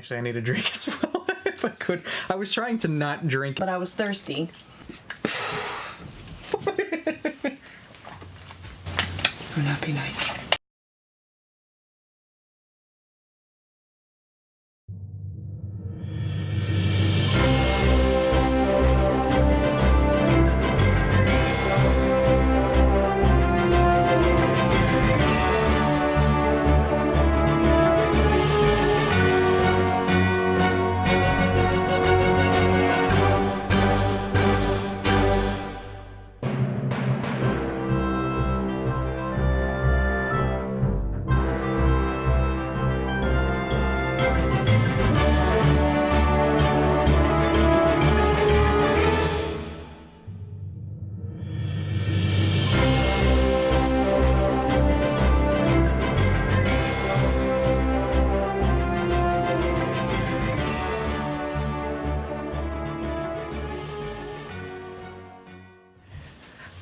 Actually, I need a drink as well, if I could. I was trying to not drink. But I was thirsty. Would not be nice.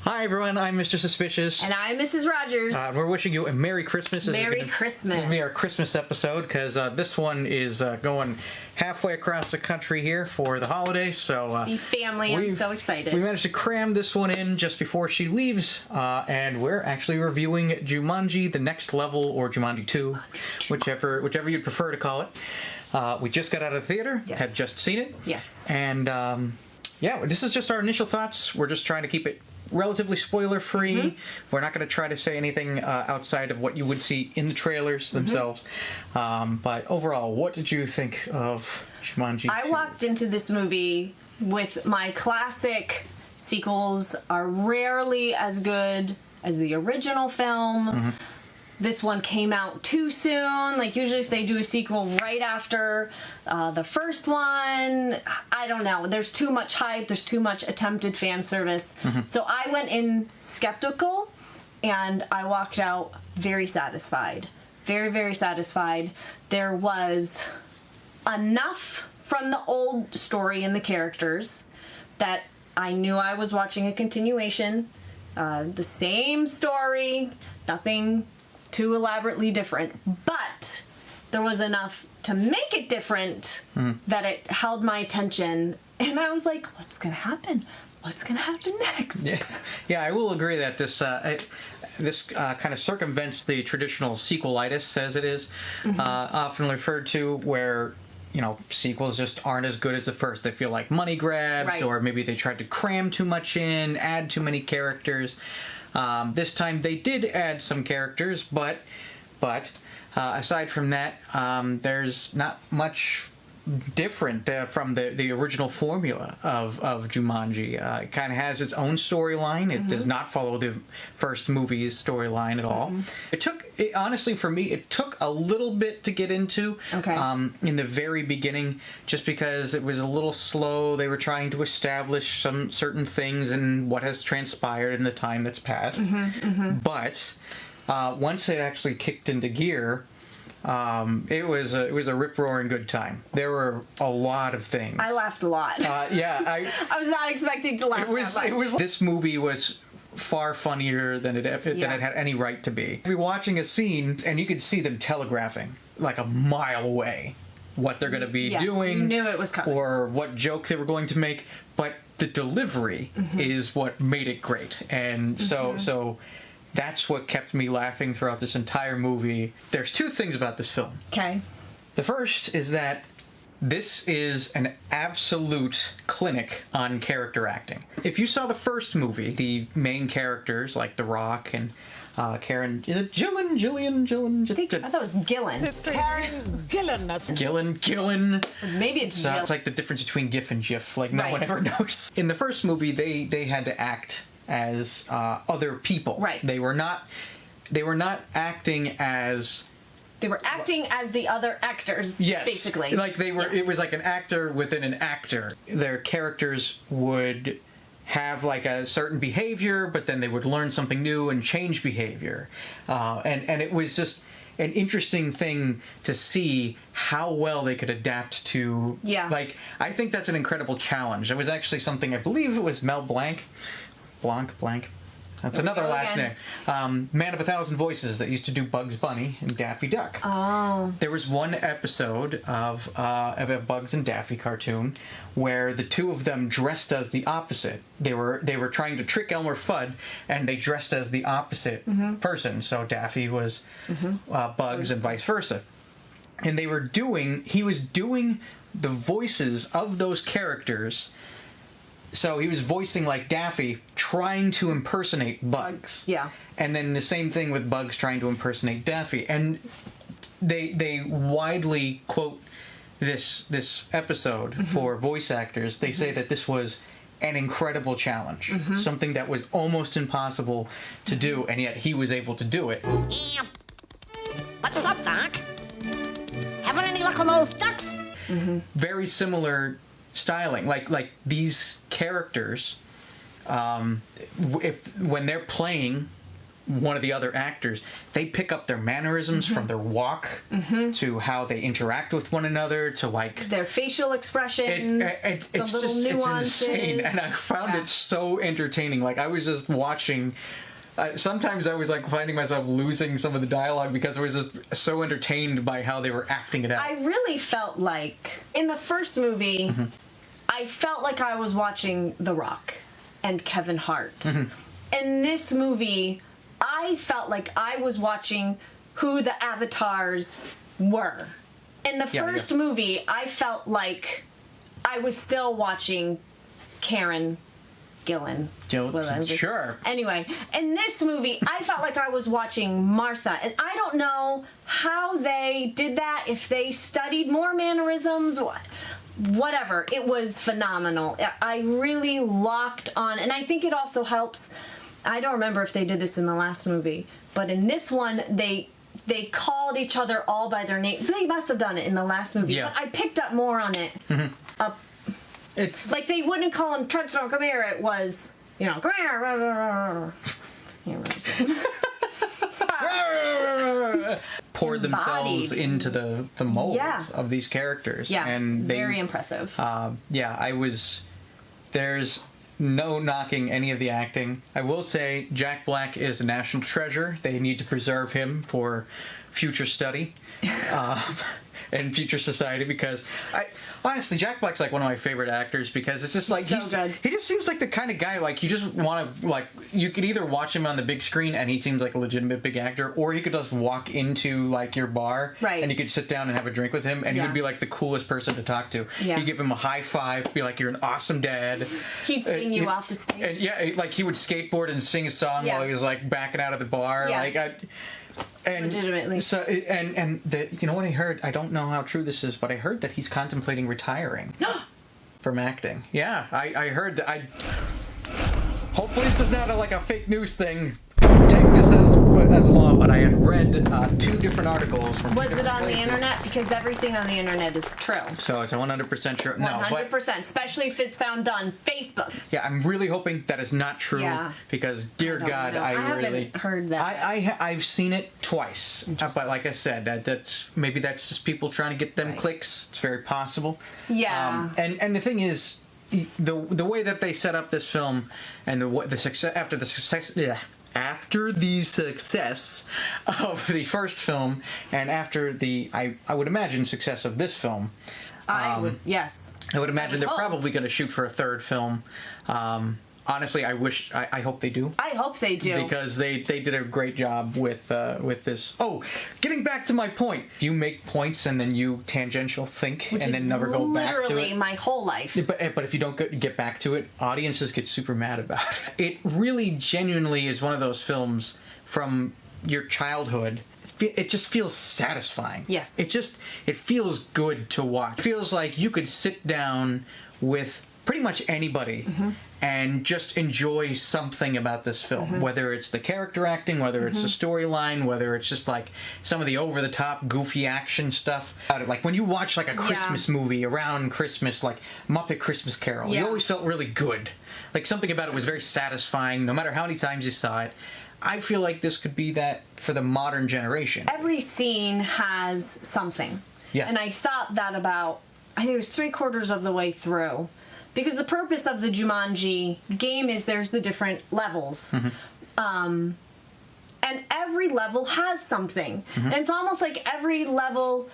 Hi everyone, I'm Mr. Suspicious. And I'm Mrs. Rogers. We're wishing you a Merry Christmas. Merry Christmas. It's be our Christmas episode, because this one is going halfway across the country here for the holidays. So see family, I'm so excited. We managed to cram this one in just before she leaves, and we're actually reviewing Jumanji: The Next Level, or Jumanji 2, whichever you'd prefer to call it. We just got out of the theater, Yes. had just seen it. Yes. And yeah, this is just our initial thoughts. We're just trying to keep it relatively spoiler-free. Mm-hmm. We're not going to try to say anything outside of what you would see in the trailers themselves. But overall, what did you think of Jumanji 2? I walked into this movie with my classic sequels are rarely as good as the original film. This one came out too soon. Like, usually if they do a sequel right after the first one, I don't know. There's too much hype. There's too much attempted fan service. So I went in skeptical, and I walked out very satisfied. Very, very satisfied. There was enough from the old story and the characters that I knew I was watching a continuation. The same story, nothing too elaborately different, but there was enough to make it different that it held my attention, and I was like, what's gonna happen? What's gonna happen next? Yeah, I will agree that this kind of circumvents the traditional sequelitis, as it is often referred to, where, you know, sequels just aren't as good as the first. They feel like money grabs, Right. or maybe they tried to cram too much in, add too many characters. This time they did add some characters, but aside from that, there's not much different from the original formula of Jumanji. It kind of has its own storyline. It does not follow the first movie's storyline at all. Honestly, for me, it took a little bit to get into in the very beginning, just because it was a little slow. They were trying to establish some certain things and what has transpired in the time that's passed. But once it actually kicked into gear, it was a rip-roaring good time. There were a lot of things. I laughed a lot. Yeah, I was not expecting to laugh that much. This movie was far funnier than it had any right to be. You'd be watching a scene, and you could see them telegraphing like a mile away what they're going to be doing. You knew it was coming. Or what joke they were going to make, but the delivery is what made it great. And so that's what kept me laughing throughout this entire movie. There's two things about this film. Okay. The first is that this is an absolute clinic on character acting. If you saw the first movie, the main characters like The Rock and Karen, is it Gillen? I thought it was Gillen. Karen Gillen. Gillen. Maybe it's Jill. It's like the difference between GIF and GIF. Like, no one ever knows. In the first movie, they had to act as other people. Right. They were not acting as... They were acting as the other actors, basically. Like they were. Yes. It was like an actor within an actor. Their characters would have like a certain behavior, but then they would learn something new and change behavior. And it was just an interesting thing to see how well they could adapt to. Yeah. Like, I think that's an incredible challenge. It was actually something, I believe it was Mel Blanc. That's another go last again. name. Man of a Thousand Voices that used to do Bugs Bunny and Daffy Duck. Oh. There was one episode of a Bugs and Daffy cartoon where the two of them dressed as the opposite. They were trying to trick Elmer Fudd, and they dressed as the opposite person. So Daffy was Bugs and vice versa. And he was doing the voices of those characters. So he was voicing like Daffy, trying to impersonate Bugs. Yeah. And then the same thing with Bugs trying to impersonate Daffy. And they widely quote this episode for voice actors. They say that this was an incredible challenge. Something that was almost impossible to do, and yet he was able to do it. What's up, Doc? Having any luck with those ducks? Very similar styling, like these characters, when they're playing one of the other actors, they pick up their mannerisms from their walk to how they interact with one another to like Their facial expressions, it's the little just nuances. it's insane, and I found it so entertaining. Like I was just watching. Sometimes I was like finding myself losing some of the dialogue because I was just so entertained by how they were acting it out. I really felt like in the first movie, I felt like I was watching The Rock and Kevin Hart. In this movie, I felt like I was watching who the avatars were. In the first movie, I felt like I was still watching Karen Gillan. Sure. Anyway, in this movie, I felt like I was watching Martha, and I don't know how they did that, if they studied more mannerisms, whatever. It was phenomenal. I really locked on, and I think it also helps. I don't remember if they did this in the last movie, but in this one, they called each other all by their name. They must have done it in the last movie, but I picked up more on it. Like, they wouldn't call him Treadstone, come here. It was, come here. Poured themselves into the mold of these characters. Yeah, and very impressive. There's no knocking any of the acting. I will say Jack Black is a national treasure. They need to preserve him for future study. And future society, because honestly Jack Black's like one of my favorite actors, because it's just like so good. He just seems like the kind of guy like you just want to like, you could either watch him on the big screen and he seems like a legitimate big actor, or you could just walk into like your bar and you could sit down and have a drink with him and he would be like the coolest person to talk to. You give him a high five, be like, you're an awesome dad. He'd sing you off the stage. And like he would skateboard and sing a song while he was like backing out of the bar. And legitimately. So, and you know what I heard? I don't know how true this is, but I heard that he's contemplating retiring from acting. Yeah, I heard that. Hopefully this is not a fake news thing. Don't take this as law, but I had read 2 different articles from Was it different on places. the internet? Because everything on the internet is true. So it's a 100% sure. No, 100%, especially if it's found on Facebook. Yeah, I'm really hoping that is not true, because dear God, I really haven't heard that. I've seen it twice, but like I said, that's just people trying to get them clicks. It's very possible. Yeah. And the thing is, the way that they set up this film and the success after the success of the first film, and after the I would imagine success of this film, I would imagine they're probably going to shoot for a third film. Honestly, I hope they do. I hope they do, because they did a great job with this. Oh, getting back to my point, do you make points and then you tangential think and then never go back to it? Literally my whole life. But if you don't get back to it, audiences get super mad about it. It really genuinely is one of those films from your childhood. It just feels satisfying. Yes. It feels good to watch. It feels like you could sit down with pretty much anybody and just enjoy something about this film, whether it's the character acting, whether it's the storyline, whether it's just like some of the over-the-top goofy action stuff. Like when you watch like a Christmas movie around Christmas, like Muppet Christmas Carol, you always felt really good. Like something about it was very satisfying, no matter how many times you saw it. I feel like this could be that for the modern generation. Every scene has something. Yeah. And I thought that about, I think it was 3/4 of the way through. Because the purpose of the Jumanji game is there's the different levels. And every level has something. And it's almost like every level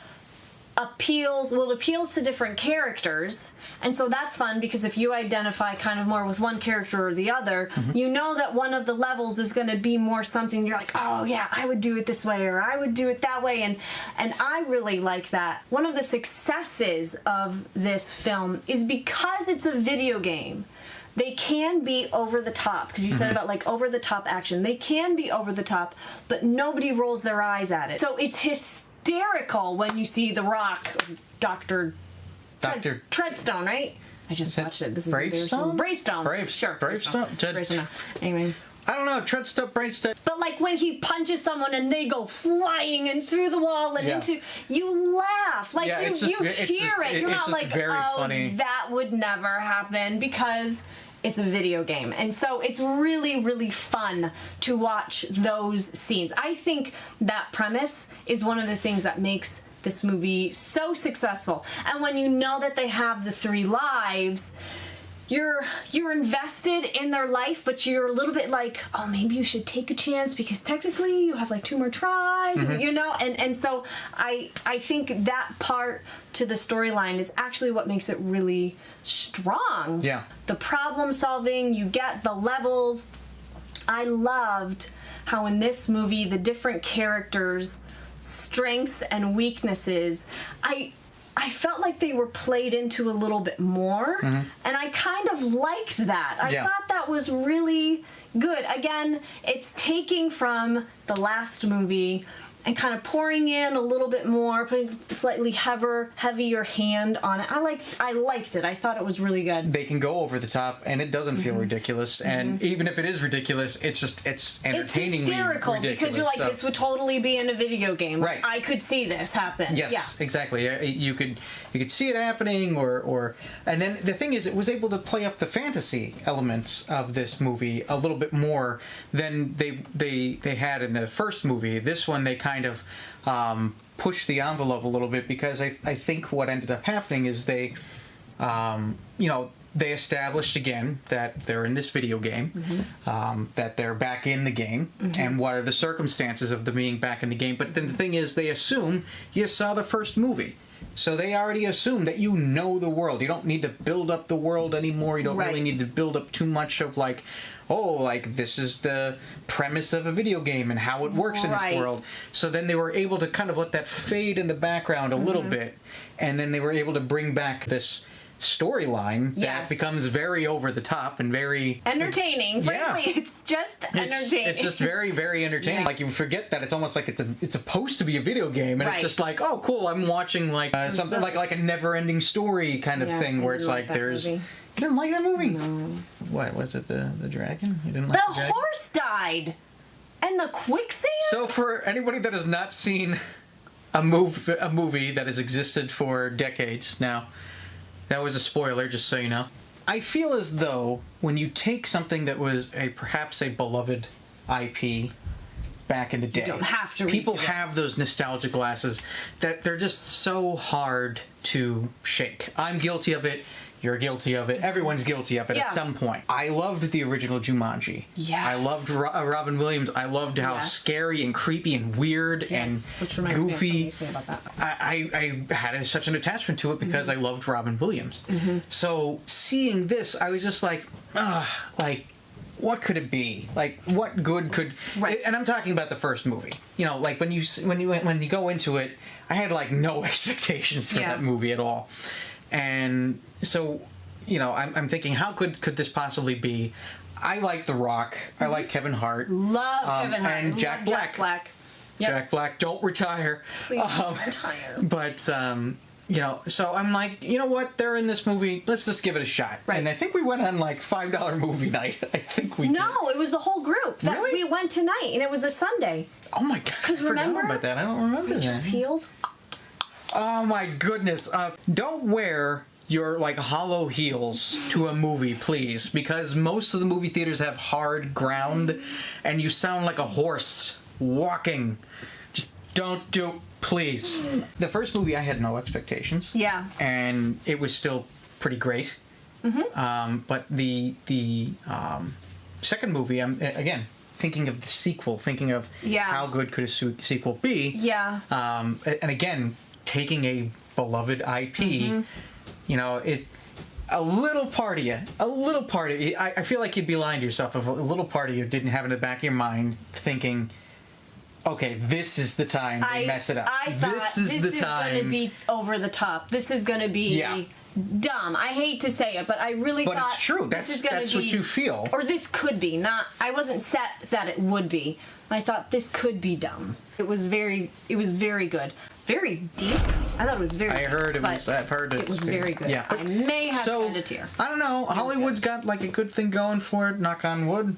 appeals to different characters. And so that's fun, because if you identify kind of more with one character or the other, you know that one of the levels is going to be more something you're like, oh yeah, I would do it this way, or I would do it that way. And I really like that. One of the successes of this film is because it's a video game. They can be over the top, because you said about like over the top action. They can be over the top, but nobody rolls their eyes at it. So it's hysterical when you see The Rock, Dr. Treadstone, right? I just watched it. This is Bravestone? Bravestone. Sure. Bravestone. Anyway. I don't know, Treadstone, Bravestone. But like when he punches someone and they go flying and through the wall and into, you laugh, like you cheer it. You're not like, oh, funny. That would never happen, because it's a video game. And so it's really, really fun to watch those scenes. I think that premise is one of the things that makes this movie so successful. And when you know that they have the 3 lives, you're invested in their life, but you're a little bit like, oh, maybe you should take a chance, because technically you have like 2 more tries, you know? And so I think that part to the storyline is actually what makes it really strong. Yeah. The problem solving, you get the levels. I loved how in this movie the different characters' strengths and weaknesses, I felt like they were played into a little bit more, and I kind of liked that. I thought that was really good. Again, it's taking from the last movie and kind of pouring in a little bit more, putting a slightly heavier hand on it. I liked it. I thought it was really good. They can go over the top, and it doesn't feel ridiculous. And even if it is ridiculous, it's entertainingly it's hysterical, ridiculous. Because you're like, this would totally be in a video game. Right. I could see this happen. Yes, exactly. You could see it happening, and then the thing is, it was able to play up the fantasy elements of this movie a little bit more than they had in the first movie. This one, they kind of pushed the envelope a little bit, because I think what ended up happening is they established again that they're in this video game, that they're back in the game, and what are the circumstances of them being back in the game. But then the thing is, they assume you saw the first movie. So they already assume that you know the world. You don't need to build up the world anymore. You don't really need to build up too much of like, oh, like this is the premise of a video game and how it works in this world. So then they were able to kind of let that fade in the background a little bit, and then they were able to bring back this storyline that becomes very over the top and very entertaining. Frankly, it's just entertaining. It's just very, very entertaining. Like, you forget that it's almost like it's supposed to be a video game, and it's just like, oh, cool, I'm watching like something like a never-ending story kind of thing, where it's like there's. Movie. You didn't like that movie? No. What was it? The dragon? You didn't like the dragon? Horse died, and the quicksand. So for anybody that has not seen a movie that has existed for decades now. That was a spoiler, just so you know. I feel as though when you take something that was perhaps a beloved IP back in the day, you don't have to people have those nostalgia glasses that they're just so hard to shake. I'm guilty of it. You're guilty of it. Everyone's guilty of it at some point. I loved the original Jumanji. Yes. I loved Robin Williams. I loved how scary and creepy and weird and goofy. Me of something you say about that. I had such an attachment to it because I loved Robin Williams. So seeing this, I was just like, what could it be? Like, what good could? And I'm talking about the first movie. You know, like when you go into it, I had like no expectations for that movie at all. And so, you know, I'm thinking, how could this possibly be? I like The Rock. I like Kevin Hart. Love Kevin Hart. And Jack Black. Jack Black, don't retire. Please don't retire. But, you know, so I'm like, you know what? They're in this movie. Let's just give it a shot. And I think we went on like $5 movie night. I think we did. No, it was the whole group. Really? We went tonight, and it was a Sunday. Oh my God. Because remember? I forgot about that. I don't remember Rachel's that. heels. Oh my goodness. Don't wear your like hollow heels to a movie, please, because most of the movie theaters have hard ground and you sound like a horse walking. Just don't do, please. The first movie, I had no expectations. Yeah. And it was still pretty great. But the second movie, again, thinking of the sequel, thinking of how good could a sequel be. Yeah. And again, taking a beloved IP, you know, a little part of you, I feel like you'd be lying to yourself if a little part of you didn't have in the back of your mind thinking, okay, this is the time they mess it up. I thought this is going to be over the top. This is going to be dumb. I hate to say it, but I really thought it's true. That's what you feel. Or this could be. I wasn't set that it would be. I thought this could be dumb. It was very good. Very deep. I thought it was very I've heard it was very good. Yeah, I may have shed a tear. I don't know. Hollywood's got like a good thing going for it, knock on wood,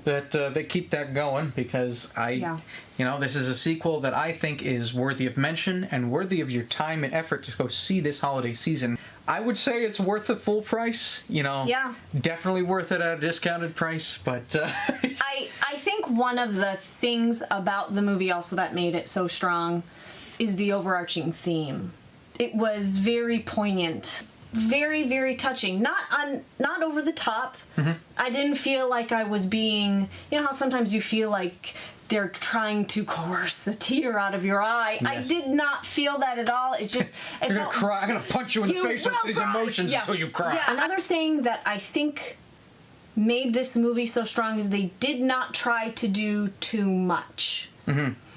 that they keep that going, because you know, this is a sequel that I think is worthy of mention and worthy of your time and effort to go see this holiday season. I would say it's worth the full price, you know. Yeah. Definitely worth it at a discounted price, but... I think one of the things about the movie also that made it so strong is the overarching theme. It was very poignant. Very, very touching. Not over the top. I didn't feel like I was being... You know how sometimes you feel like they're trying to coerce the tear out of your eye? Yes. I did not feel that at all. It just... You're gonna cry. I'm gonna punch you in the face with these emotions until you cry. Yeah. Another thing that I think made this movie so strong is they did not try to do too much.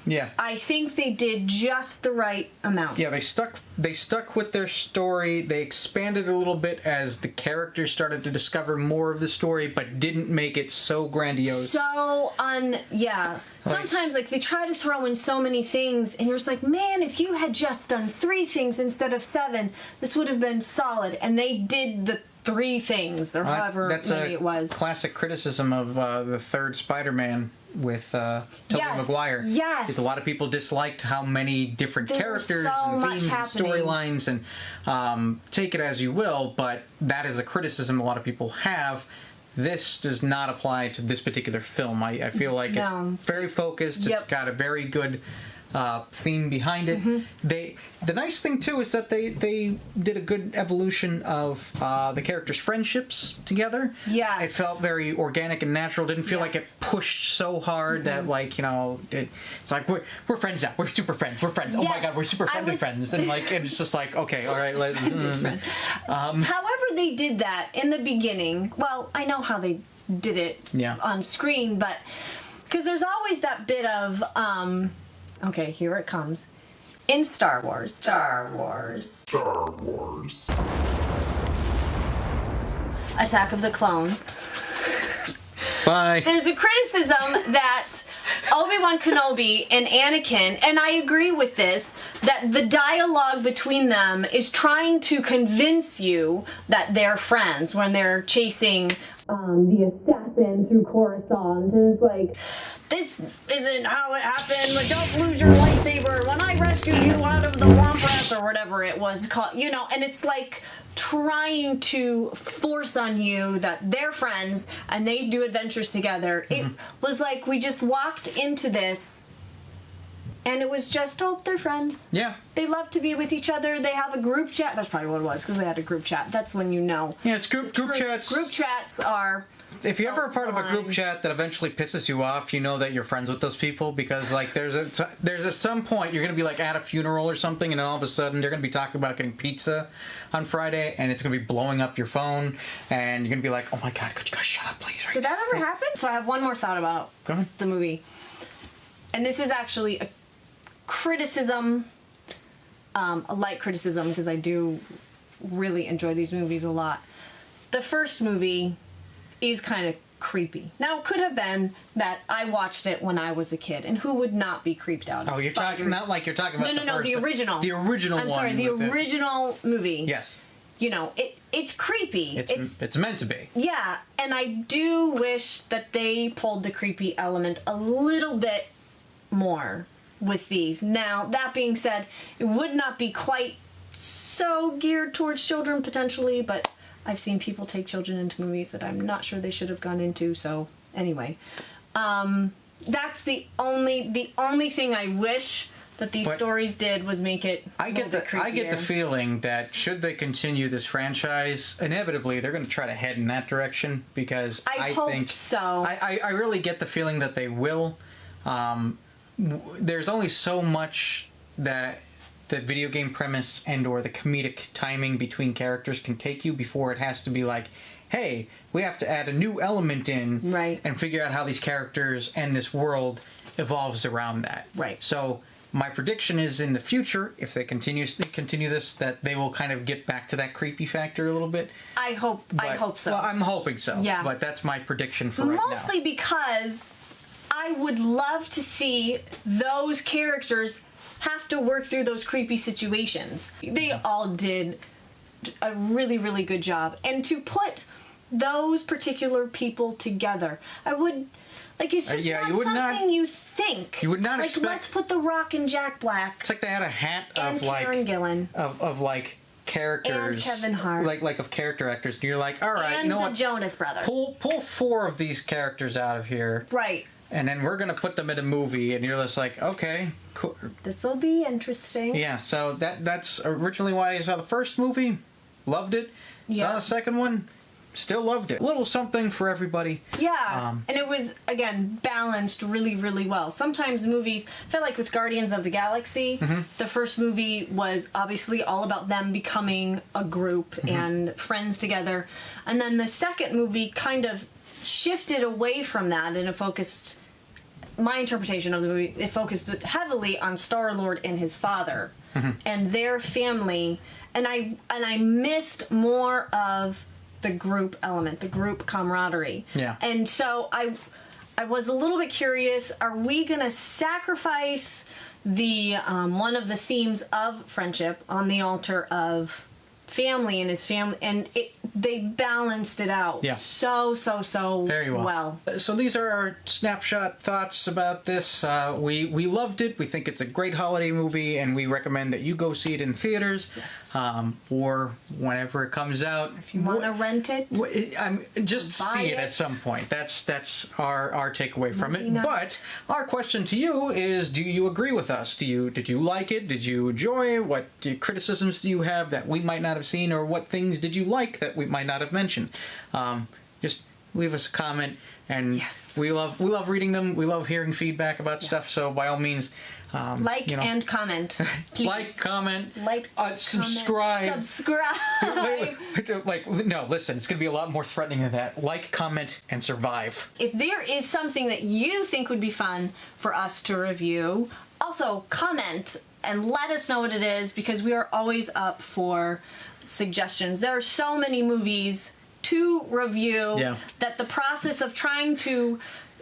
Yeah. I think they did just the right amount. Yeah, they stuck with their story. They expanded a little bit as the characters started to discover more of the story, but didn't make it so grandiose. Sometimes like they try to throw in so many things and you're just like, man, if you had just done 3 things instead of 7, this would have been solid. And they did the 3 things, or however many it was. That's a classic criticism of the third Spider-Man with Tobey Maguire. Yes. Because a lot of people disliked how many different characters and themes and storylines, and take it as you will, but that is a criticism a lot of people have. This does not apply to this particular film. I feel like it's very focused. It's got a very good theme behind it. The nice thing too is that they did a good evolution of the characters' friendships together. Yes. It felt very organic and natural. Didn't feel like it pushed so hard that, like, you know, it's like we're friends now. We're super friends. We're friends. Oh my god, we're super friendly friends. And like it's just like, okay, all right, let's however they did that in the beginning, well, I know how they did it on screen, but because there's always that bit of okay, here it comes. In Star Wars. Attack of the Clones. Bye. There's a criticism that Obi-Wan Kenobi and Anakin, and I agree with this, that the dialogue between them is trying to convince you that they're friends when they're chasing the assassin through Coruscant. And it's like, this isn't how it happened. Like, don't lose your lightsaber when I rescued you out of the Wompress, or whatever it was called. You know, and it's like trying to force on you that they're friends and they do adventures together. It was like we just walked into this and it was just, oh, they're friends. Yeah. They love to be with each other. They have a group chat. That's probably what it was, because they had a group chat. That's when you know. Yeah, it's group chats. Group chats are... If you're ever a part of a group chat that eventually pisses you off, you know that you're friends with those people, because like there's at some point you're gonna be like at a funeral or something, and then all of a sudden they're gonna be talking about getting pizza on Friday, and it's gonna be blowing up your phone, and you're gonna be like, oh my god, could you guys shut up, please? Did that ever happen? So I have one more thought about the movie, and this is actually a criticism, a light criticism, because I do really enjoy these movies a lot. The first movie is kind of creepy. Now, it could have been that I watched it when I was a kid, and who would not be creeped out? Oh, you're talking, not like you're talking about No, the original. The original one. I'm sorry, the original movie. Yes. You know, it's creepy. It's meant to be. Yeah, and I do wish that they pulled the creepy element a little bit more with these. Now, that being said, it would not be quite so geared towards children, potentially, but I've seen people take children into movies that I'm not sure they should have gone into, so anyway. That's the only thing I wish that these But stories did was make it. I get the creepier. feeling that should they continue this franchise, inevitably they're going to try to head in that direction, because I hope think so. I really get the feeling that they will. There's only so much that the video game premise and or the comedic timing between characters can take you before it has to be like, hey, we have to add a new element in, Right. and figure out how these characters and this world evolves around that. Right. So my prediction is in the future, if they continue this, that they will kind of get back to that creepy factor a little bit. I hope so. Well, I'm hoping so. Yeah. But that's my prediction for right now. Mostly because I would love to see those characters have to work through those creepy situations. They all did a really, really good job. And to put those particular people together, I would... Like, it's just not something you think. You would not like, expect... let's put The Rock and Jack Black. It's like they had a hat and of like... Karen Gillan. Of like characters. And Kevin Hart. Like of character actors. And you're like, all right, and you know the what? Jonas Brothers. Pull 4 of these characters out of here. Right. And then we're going to put them in a movie. And you're just like, okay, cool. This will be interesting. Yeah, so that's originally why I saw the first movie. Loved it. Yeah. Saw the second one. Still loved it. A little something for everybody. Yeah, and it was, again, balanced really, really well. Sometimes movies, I felt like with Guardians of the Galaxy, the first movie was obviously all about them becoming a group and friends together. And then the second movie kind of shifted away from that, and it focused, my interpretation of the movie, it focused heavily on Star-Lord and his father and their family. And I missed more of the group element, the group camaraderie. Yeah. And so I was a little bit curious, are we going to sacrifice the one of the themes of friendship on the altar of family and his family? And they balanced it out so very well. So these are our snapshot thoughts about this. We loved it. We think it's a great holiday movie, and we recommend that you go see it in theaters. Yes. Or whenever it comes out. If you want to rent it, just buy see it at some point. That's our takeaway from it. night. But our question to you is: do you agree with us? Did you like it? Did you enjoy it? What criticisms do you have that we might not have seen, or what things did you like that we might not have mentioned? Just leave us a comment, and we love reading them. We love hearing feedback about stuff. So by all means. and comment. Please. Like, comment, subscribe. Subscribe. No, listen, it's going to be a lot more threatening than that. Like, comment, and survive. If there is something that you think would be fun for us to review, also comment and let us know what it is, because we are always up for suggestions. There are so many movies to review that the process of trying to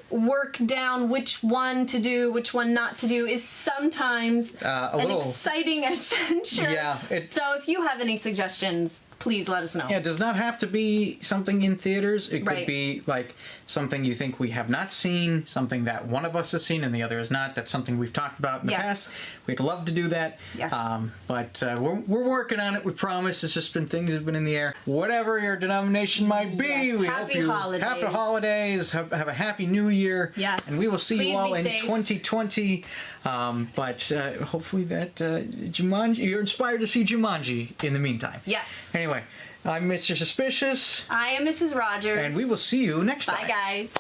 work down which one to do, which one not to do, is sometimes an exciting adventure. Yeah. So if you have any suggestions, please let us know. Yeah, it does not have to be something in theaters. It could be like something you think we have not seen, something that one of us has seen and the other has not. That's something we've talked about in the past. We'd love to do that. Yes. But we're working on it. We promise. It's just been things that have been in the air. Whatever your denomination might be, we hope you happy holidays. Have a happy new year. Yes. And we will see Please you all in safe. 2020. But hopefully that Jumanji, you're inspired to see Jumanji in the meantime. Yes. Anyway, I'm Mr. Suspicious. I am Mrs. Rogers. And we will see you next time. Bye, guys.